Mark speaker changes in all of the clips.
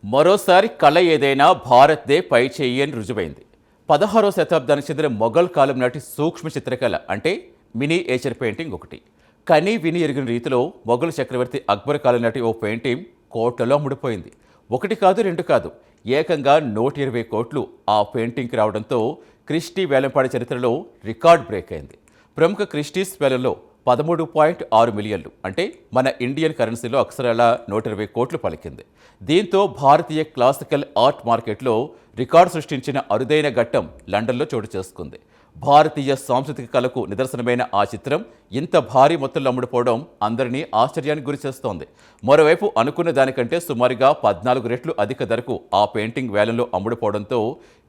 Speaker 1: మరోసారి కళ ఏదైనా భారత్దే పై చేయి అని రుజువైంది. 16వ శతాబ్దానికి చెందిన మొఘల్ కాలం నాటి సూక్ష్మ చిత్రకళ అంటే మినియేచర్ పెయింటింగ్ ఒకటి. కని విని ఎరిగిన రీతిలో మొఘల్ చక్రవర్తి అక్బర్ కాలం నాటి ఓ పెయింటింగ్ కోట్లలో అమ్ముడుపోయింది. ఒకటి కాదు, రెండు కాదు, ఏకంగా 120 కోట్లు ఆ పెయింటింగ్కి రావడంతో క్రిస్టీ వేలంపాడి చరిత్రలో రికార్డ్ బ్రేక్ అయింది. ప్రముఖ క్రిస్టీస్ వేలంలో 13.6 మిలియన్లు అంటే మన ఇండియన్ కరెన్సీలో అక్షరాల 120 కోట్లు పలికింది. దీంతో భారతీయ క్లాసికల్ ఆర్ట్ మార్కెట్లో రికార్డు సృష్టించిన అరుదైన ఘట్టం లండన్లో చోటు చేసుకుంది. భారతీయ సాంస్కృతిక కళకు నిదర్శనమైన ఆ చిత్రం ఇంత భారీ మొత్తంలో అమ్ముడుపోవడం అందరినీ ఆశ్చర్యానికి గురిచేస్తోంది. మరోవైపు అనుకున్న దానికంటే సుమారుగా 14 రెట్లు అధిక ధరకు ఆ పెయింటింగ్ వేలంలో అమ్ముడుపోవడంతో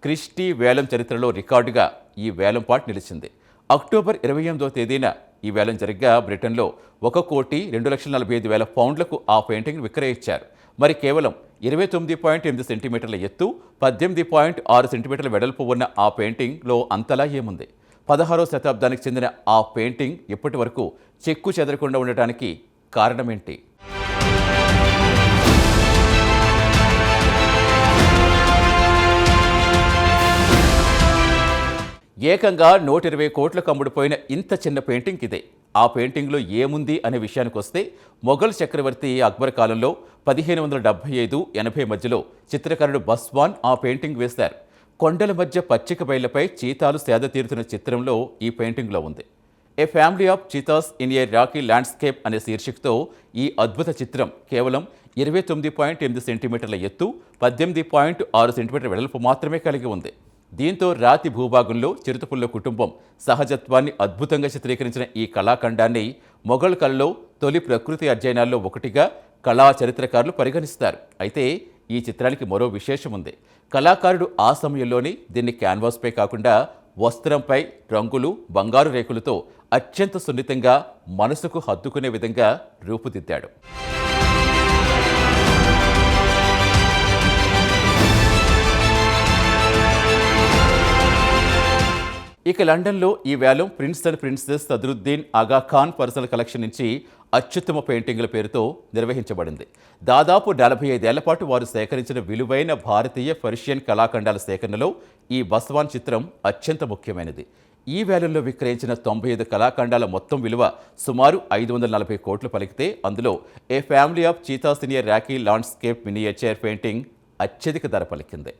Speaker 1: క్రిస్టీ వేలం చరిత్రలో రికార్డుగా ఈ వేలంపాట నిలిచింది. అక్టోబర్ 28వ తేదీన ఈ వేలం జరగ్గా బ్రిటన్లో 1,02,45,000 పౌండ్లకు ఆ పెయింటింగ్ విక్రయించారు. మరి కేవలం 29.8 సెంటీమీటర్ల ఎత్తు, 18.6 సెంటీమీటర్ల వెడల్పు ఉన్న ఆ పెయింటింగ్లో అంతలా ఏముంది? 16వ శతాబ్దానికి చెందిన ఆ పెయింటింగ్ ఇప్పటి వరకు చెక్కు చెదరకుండా ఉండటానికి కారణమేంటి? ఏకంగా 120 కోట్లకు అమ్ముడుపోయిన ఇంత చిన్న పెయింటింగ్ ఇదే. ఆ పెయింటింగ్లో ఏముంది అనే విషయానికి వస్తే, మొఘల్ చక్రవర్తి అక్బర్ కాలంలో 1575-80 మధ్యలో చిత్రకారుడు బస్వాన్ ఆ పెయింటింగ్ వేశారు. కొండల మధ్య పచ్చిక బయళ్లపై చీతాలు సేద తీరుతున్న చిత్రంలో ఈ పెయింటింగ్లో ఉంది. A family of cheetahs in a rocky landscape అనే శీర్షికతో ఈ అద్భుత చిత్రం కేవలం 29.8 సెంటీమీటర్ల ఎత్తు, 18.6 సెంటీమీటర్ల వెడల్పు మాత్రమే కలిగి ఉంది. దీంతో రాతి భూభాగంలో చిరుతపుల్ల కుటుంబం సహజత్వాన్ని అద్భుతంగా చిత్రీకరించిన ఈ కళాఖండాన్ని మొఘల్ కళలో తొలి ప్రకృతి అధ్యయనాల్లో ఒకటిగా కళా చరిత్రకారులు పరిగణిస్తారు. అయితే ఈ చిత్రానికి మరో విశేషం ఉంది. కళాకారుడు ఆ సమయంలోనే దీన్ని క్యాన్వాస్పై కాకుండా వస్త్రంపై రంగులు, బంగారు రేకులతో అత్యంత సున్నితంగా మనసుకు హత్తుకునే విధంగా రూపుదిద్దాడు. ఇక లండన్లో ఈ వేలం prince and princess సదరుద్దీన్ Agha Khan personal collection నుంచి అత్యుత్తమ పెయింటింగ్ల పేరుతో నిర్వహించబడింది. దాదాపు 45 ఏళ్ల పాటు వారు సేకరించిన విలువైన భారతీయ పర్షియన్ కళాఖండాల సేకరణలో ఈ బస్వాన్ చిత్రం అత్యంత ముఖ్యమైనది. ఈ వేలంలో విక్రయించిన 95 కళాఖండాల మొత్తం విలువ సుమారు 540 కోట్లు పలికితే, అందులో a family of cheetahs in a rocky landscape miniature painting అత్యధిక ధర పలికింది.